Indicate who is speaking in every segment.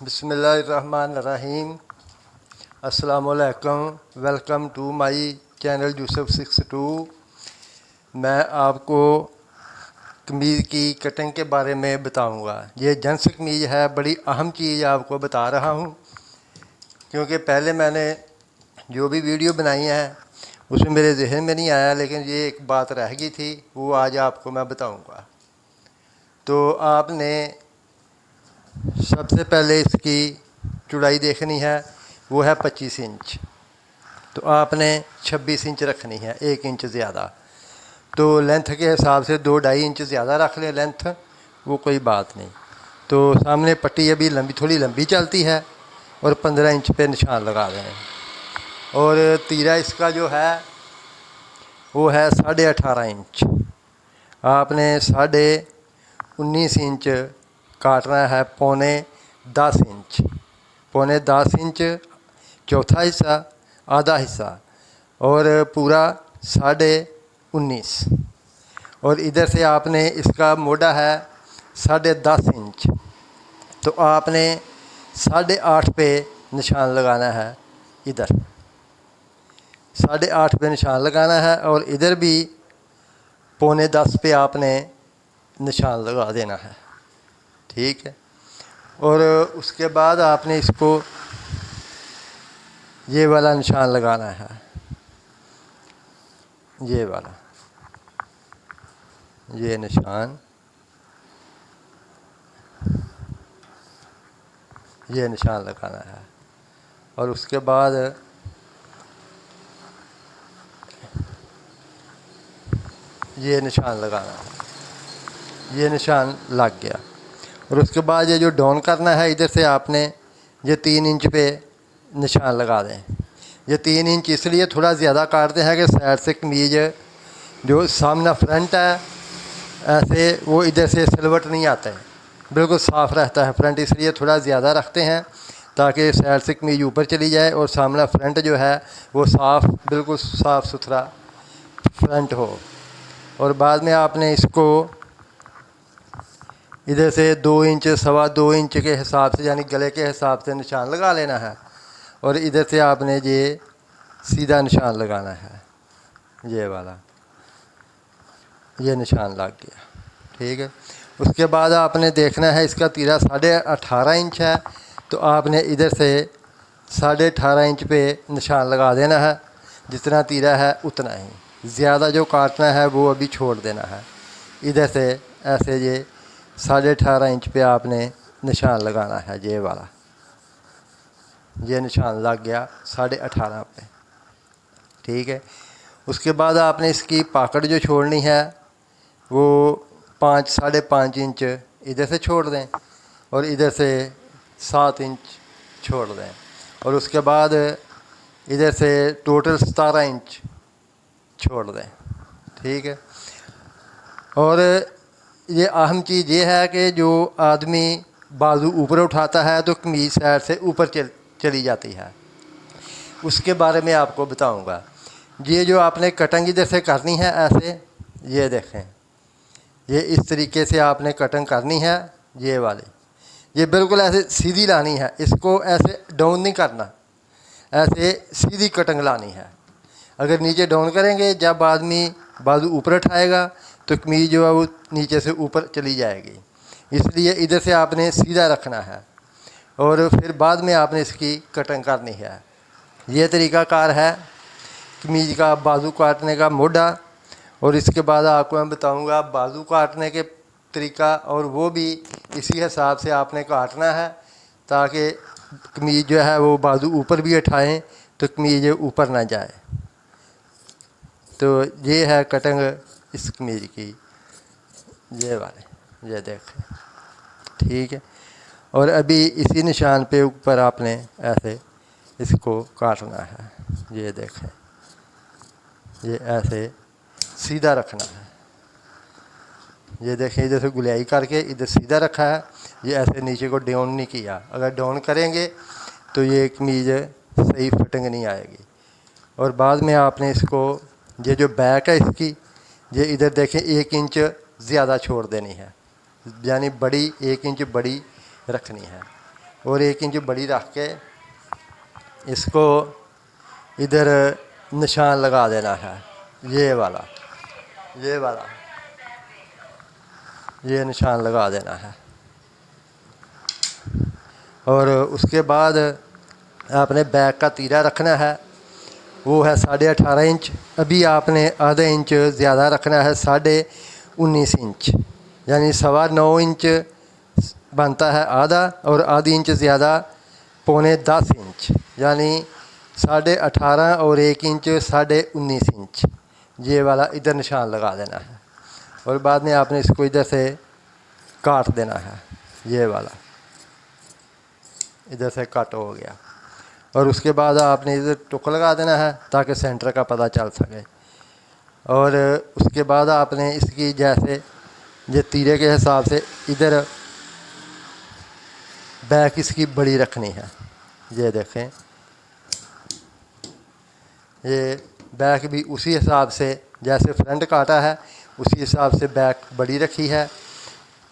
Speaker 1: बिस्मिल्लाहिर्रहमानिर्रहीम। अस्सलामुअलैकुम। Welcome to my channel Yusuf 62। मैं आपको कमीज़ की कटिंग के बारे में बताऊंगा। ये जेंट्स कमीज़ है, बड़ी अहम चीज़ आपको बता रहा हूं, क्योंकि पहले मैंने जो भी वीडियो बनाई है उसमें मेरे जहन में नहीं आया, लेकिन ये एक बात रह गई थी, वो आज आपको मैं बताऊंगा। तो आपने सबसे पहले इसकी चौड़ाई देखनी है, वो है 25 इंच। तो आपने 26 इंच रखनी है, 1 इंच ज़्यादा। तो लेंथ के हिसाब से 2-2.5 इंच ज़्यादा रख लें लेंथ, वो कोई बात नहीं। तो सामने पट्टी अभी लंबी, थोड़ी लंबी चलती है, और 15 इंच पे निशान लगा दें। और तीरा इसका जो है वो है 18.5 इंच। आपने 19.5 इंच काटना है, 10.25 इंच। 10.25 इंच चौथा हिस्सा, आधा हिस्सा, और पूरा 19.5। और इधर से आपने इसका मोटा है 10.5 इंच। तो आपने 8.5 पे निशान लगाना है, इधर 8.5 पे निशान लगाना है, और इधर भी 9.25 पे आपने निशान लगा देना है। ठीक है। और उसके बाद आपने इसको ये वाला निशान लगाना है, ये वाला, ये निशान, ये निशान लगाना है। और उसके बाद ये निशान लगाना है, ये निशान लग गया। और उसके बाद ये जो डाउन करना है, इधर से आपने ये 3 इंच पे निशान लगा दें। ये 3 इंच इसलिए थोड़ा ज़्यादा काटते हैं कि साइड से कमीज़ जो सामना फ्रंट है, ऐसे वो इधर से सिलवट नहीं आता है, बिल्कुल साफ़ रहता है फ्रंट, इसलिए थोड़ा ज़्यादा रखते हैं ताकि साइड से कमीज़ ऊपर चली जाए और सामना फ्रंट जो है वो साफ़, बिल्कुल साफ़ सुथरा फ्रंट हो। और बाद में आपने इसको इधर से 2 इंच, 2.25 इंच के हिसाब से, यानी गले के हिसाब से निशान लगा लेना है। और इधर से आपने ये सीधा निशान लगाना है, ये वाला, ये निशान लग गया। ठीक है। उसके बाद आपने देखना है, इसका तीरा 18.5 इंच है, तो आपने इधर से 18.5 इंच पे निशान लगा देना है। जितना तीरा है उतना ही, ज़्यादा जो काटना है वो अभी छोड़ देना है। इधर से ऐसे ये 18.5 इंच पे आपने निशान लगाना है, ये वाला, ये निशान लग गया 18.5 पे। ठीक है। उसके बाद आपने इसकी पॉकेट जो छोड़नी है वो 5-5.5 इंच इधर से छोड़ दें, और इधर से 7 इंच छोड़ दें। और उसके बाद इधर से टोटल 17 इंच छोड़ दें। ठीक है। और ये अहम चीज़ ये है कि जो आदमी बाजू ऊपर उठाता है तो कमीज साइड से ऊपर चली जाती है, उसके बारे में आपको बताऊंगा। ये जो आपने कटिंग इधर से करनी है ऐसे, ये देखें, ये इस तरीके से आपने कटिंग करनी है, ये वाली, ये बिल्कुल ऐसे सीधी लानी है, इसको ऐसे डाउन नहीं करना, ऐसे सीधी कटिंग लानी है। अगर नीचे डाउन करेंगे, जब आदमी बाजू ऊपर उठाएगा तो कमीज जो है वो नीचे से ऊपर चली जाएगी, इसलिए इधर से आपने सीधा रखना है। और फिर बाद में आपने इसकी कटिंग करनी है। ये तरीक़ाकार है कमीज का बाजू काटने का, मोटा। और इसके बाद आपको मैं बताऊंगा बाजू काटने के तरीका, और वो भी इसी हिसाब से आपने काटना है ताकि कमीज जो है वो बाजू ऊपर भी उठाएं तो कमीज ऊपर ना जाए। तो ये है कटिंग इस कमीज की, ये वाले, ये देखें। ठीक है। और अभी इसी निशान पे ऊपर आपने ऐसे इसको काटना है, ये देखें, ये ऐसे सीधा रखना है। ये देखें, इधर से गुलाई करके इधर सीधा रखा है, ये ऐसे नीचे को डाउन नहीं किया। अगर डाउन करेंगे तो ये कमीज सही फिटिंग नहीं आएगी। और बाद में आपने इसको, ये जो बैक है इसकी, ये इधर देखें 1 इंच ज़्यादा छोड़ देनी है, यानी बड़ी 1 इंच बड़ी रखनी है। और 1 इंच बड़ी रख के इसको इधर निशान लगा देना है, ये वाला ये निशान लगा देना है। और उसके बाद आपने बैक का तीरा रखना है, वो है 18.5 इंच। अभी आपने आधा इंच ज़्यादा रखना है, 19.5 इंच, यानी 9.25 इंच बनता है आधा, और आधी इंच ज़्यादा 9.25 इंच, यानी 18.5 और 1 इंच 19.5 इंच, ये वाला इधर निशान लगा देना है। और बाद में आपने इसको इधर से काट देना है, ये वाला इधर से कट हो गया। और उसके बाद आपने इधर टुक लगा देना है ताकि सेंटर का पता चल सके। और उसके बाद आपने इसकी जैसे ये तीरे के हिसाब से इधर बैक इसकी बड़ी रखनी है, ये देखें, ये बैक भी उसी हिसाब से जैसे फ्रंट काटा है उसी हिसाब से बैक बड़ी रखी है,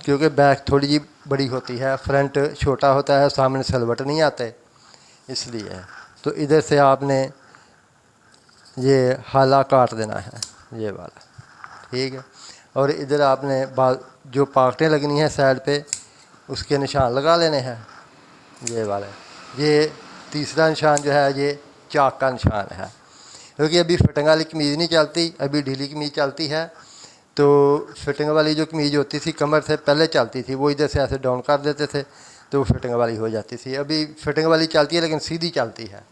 Speaker 1: क्योंकि बैक थोड़ी जी बड़ी होती है, फ्रंट छोटा होता है, सामने सलवट नहीं आते, इसलिए। तो इधर से आपने ये हाला काट देना है, ये वाला, ठीक है। और इधर आपने जो पाकटें लगनी है साइड पे उसके निशान लगा लेने हैं, ये वाला। ये तीसरा निशान जो है ये चाक का निशान है, क्योंकि अभी फिटिंग वाली कमीज़ नहीं चलती, अभी ढीली कमीज़ चलती है। तो फिटिंग वाली जो कमीज़ होती थी कमर से पहले चलती थी, वो इधर से ऐसे डाउन कर देते थे तो वो फिटिंग वाली हो जाती थी। अभी फिटिंग वाली चलती है लेकिन सीधी चलती है।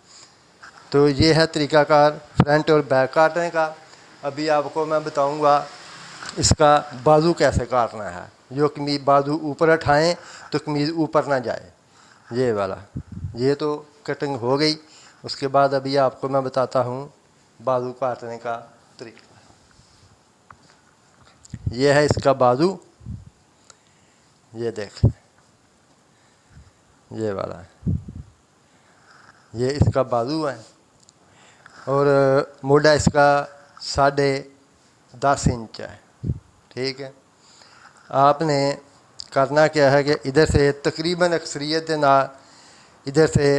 Speaker 1: तो ये है तरीक़ाकार फ्रंट और बैक काटने का। अभी आपको मैं बताऊंगा इसका बाजू कैसे काटना है। जो कमीज़ बाजू ऊपर उठाएं तो कमीज़ ऊपर ना जाए, ये वाला। ये तो कटिंग हो गई। उसके बाद अभी आपको मैं बताता हूँ बाजू काटने का तरीका। ये है इसका बाजू, ये देख, ये वाला, ये इसका बाजू है। और मोटा इसका 10.5 इंच है, ठीक है। आपने करना क्या है कि इधर से तकरीबन अक्सरियत के ना इधर से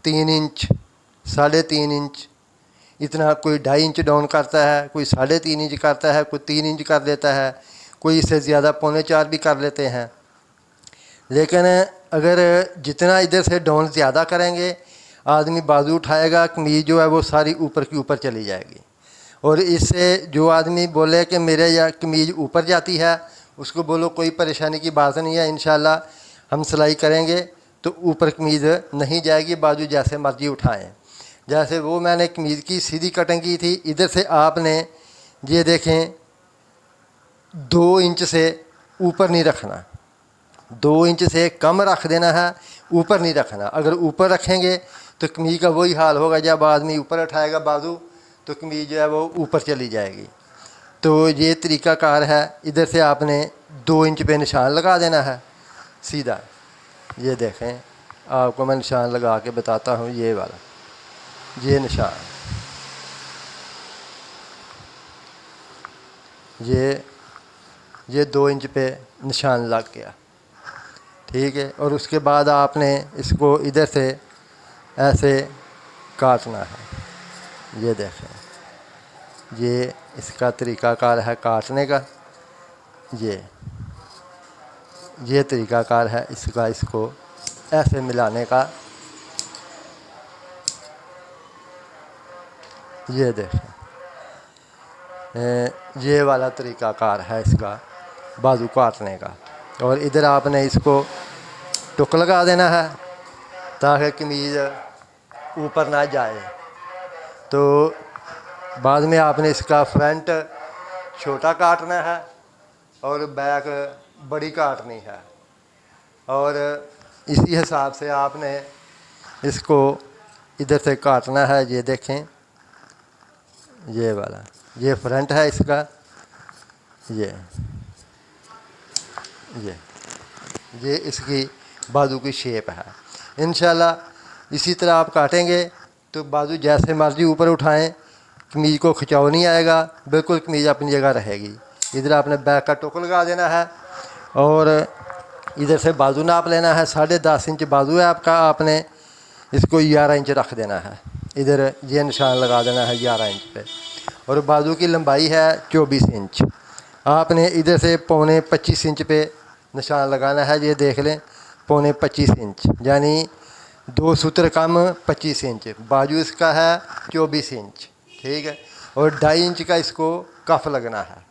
Speaker 1: 3 इंच 3.5 इंच इतना, कोई 2.5 इंच डाउन करता है, कोई 3.5 इंच करता है, कोई 3 इंच कर देता है, कोई इससे ज़्यादा 3.25 भी कर लेते हैं। लेकिन अगर जितना इधर से डाउन ज़्यादा करेंगे आदमी बाजू उठाएगा, कमीज़ जो है वो सारी ऊपर की ऊपर चली जाएगी। और इससे जो आदमी बोले कि मेरे या कमीज़ ऊपर जाती है उसको बोलो कोई परेशानी की बात नहीं है, इंशाल्लाह हम सिलाई करेंगे तो ऊपर कमीज़ नहीं जाएगी, बाजू जैसे मर्जी उठाएं। जैसे वो मैंने कमीज़ की सीधी कटिंग की थी, इधर से आपने ये देखें 2 इंच से ऊपर नहीं रखना, 2 इंच से कम रख देना है, ऊपर नहीं रखना। अगर ऊपर रखेंगे तो कमीज़ का वही हाल होगा, जब आदमी ऊपर उठाएगा बाजू तो कमीज़ जो है वो ऊपर चली जाएगी। तो ये तरीक़ाकार है। इधर से आपने 2 इंच पे निशान लगा देना है सीधा। ये देखें, आपको मैं निशान लगा के बताता हूँ, ये वाला, ये निशान, ये 2 इंच पे निशान लग गया, ठीक है। और उसके बाद आपने इसको इधर से ऐसे काटना है, ये देखें, ये इसका तरीक़ाकार है काटने का। ये तरीक़ाकार है इसका, इसको ऐसे मिलाने का। ये देखें, ये वाला तरीक़ाकार है इसका बाजू काटने का। और इधर आपने इसको टुक लगा देना है ताकि कमीज़ ऊपर ना जाए। तो बाद में आपने इसका फ्रंट छोटा काटना है और बैक बड़ी काटनी है। और इसी हिसाब से आपने इसको इधर से काटना है। ये देखें, ये वाला, ये फ्रंट है इसका, ये इसकी बाजू की शेप है। इंशाल्लाह इसी तरह आप काटेंगे तो बाजू जैसे मर्जी ऊपर उठाएं, कमीज़ को खिंचाव नहीं आएगा, बिल्कुल कमीज़ अपनी जगह रहेगी। इधर आपने बैक का टुक लगा देना है और इधर से बाजू नाप लेना है, 10.5 इंच बाजू है आपका, आपने इसको 11 इंच रख देना है। इधर ये निशान लगा देना है 11 इंच पे। और बाजू की लंबाई है 24 इंच। आपने इधर से 25 इंच पे निशान लगाना है। ये देख लें 25 इंच, यानी 2 सूत्र कम 25 इंच। बाजू इसका है 24 इंच, ठीक है। और 2.5 इंच का इसको कफ लगना है।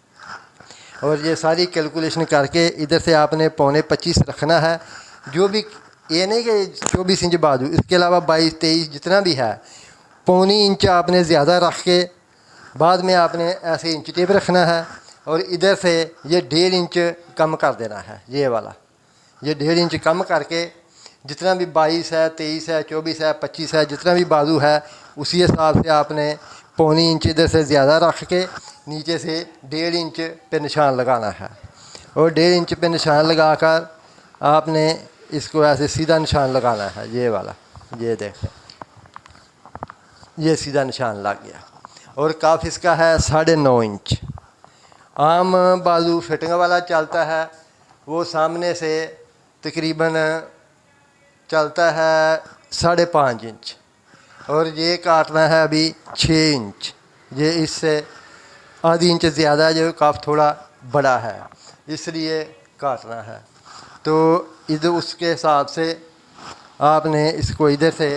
Speaker 1: और ये सारी कैलकुलेशन करके इधर से आपने 25 रखना है। जो भी, ये नहीं कि 24 इंच बाजू, इसके अलावा 22-23 जितना भी है, 1.25 इंच आपने ज़्यादा रख के बाद में आपने ऐसे इंच टेप रखना है। और इधर से ये 1.5 इंच कम कर देना है। ये वाला ये 1.5 इंच कम करके जितना भी 22 है, 23 है, 24 है, 25 है, जितना भी बाजू है उसी हिसाब से आपने 1.25 इंच इधर से ज़्यादा रख के नीचे से 1.5 इंच पे निशान लगाना है। और 1.5 इंच पे निशान लगाकर आपने इसको ऐसे सीधा निशान लगाना है। ये वाला, ये देखें, ये सीधा निशान लग गया। और काफ इसका है 9.5 इंच। आम बाजू फिटिंग वाला चलता है, वो सामने से तकरीबन चलता है 5.5 इंच। और ये काटना है अभी 6 इंच। ये इससे आधी इंच ज़्यादा, जो काफ थोड़ा बड़ा है इसलिए काटना है। तो इधर उसके हिसाब से आपने इसको इधर से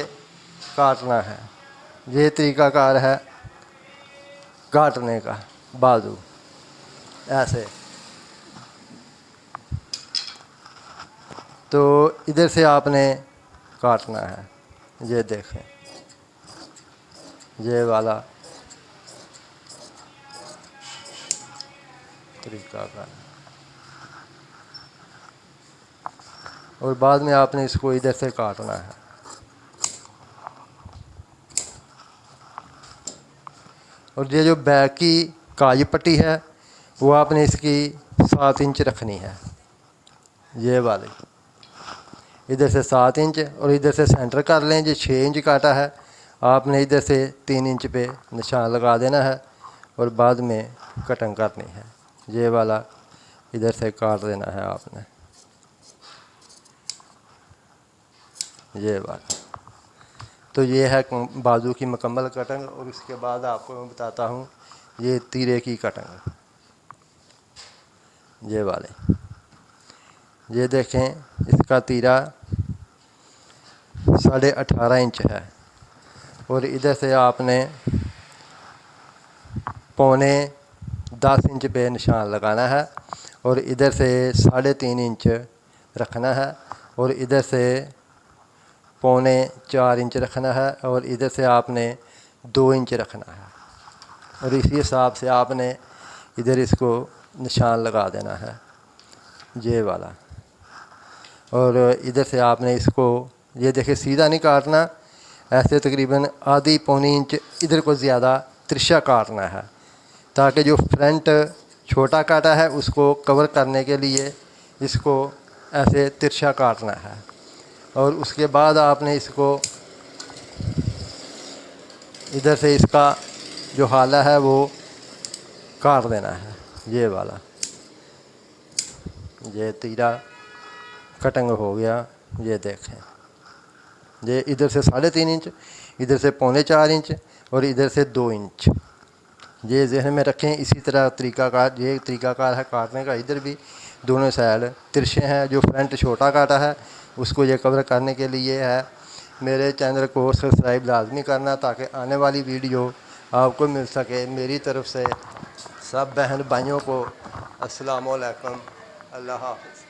Speaker 1: काटना है। ये तरीक़ाकार है काटने का, बाजू ऐसे। तो इधर से आपने काटना है। ये देखें, ये वाला तरीका का। और बाद में आपने इसको इधर से काटना है। और ये जो बैक की काज पट्टी है वो आपने इसकी 7 इंच रखनी है। ये वाली इधर से 7 इंच और इधर से सेंटर कर लें। जो 6 इंच काटा है आपने इधर से 3 इंच पे निशान लगा देना है और बाद में कटिंग करनी है। ये वाला इधर से काट देना है आपने, ये वाला। तो ये है बाजू की मुकम्मल कटिंग। और इसके बाद आपको मैं बताता हूँ ये तीरे की कटिंग। ये वाले, ये देखें, इसका तीरा 18.5 इंच है। और इधर से आपने 9.25 इंच पे निशान लगाना है। और इधर से 3.5 इंच रखना है। और इधर से 4.25 इंच रखना है। और इधर से आपने 2 इंच रखना है। और इसी हिसाब से आपने इधर इसको निशान लगा देना है, ये वाला। और इधर से आपने इसको, ये देखिए, सीधा नहीं काटना, ऐसे तकरीबन आधी 1.25 इंच इधर को ज़्यादा तिरछा काटना है, ताकि जो फ्रंट छोटा काटा है उसको कवर करने के लिए इसको ऐसे तिरछा काटना है। और उसके बाद आपने इसको इधर से इसका जो हाला है वो काट देना है, ये वाला। ये तीरा कटिंग हो गया। ये देखें, ये इधर से 3.5 इंच, इधर से 4.25 इंच और इधर से 2 इंच। ये जहन में रखें। इसी तरह तरीक़ाकार, ये तरीक़ाकार है काटने का। इधर भी दोनों साइड तिरछे हैं। जो फ्रंट छोटा काटा है उसको ये कवर करने के लिए है। मेरे चैनल को सब्सक्राइब लाजमी करना ताकि आने वाली वीडियो आपको मिल सके। मेरी तरफ़ से सब बहन भाइयों को अस्सलाम वालेकुम, अल्लाह हाफ़िज़।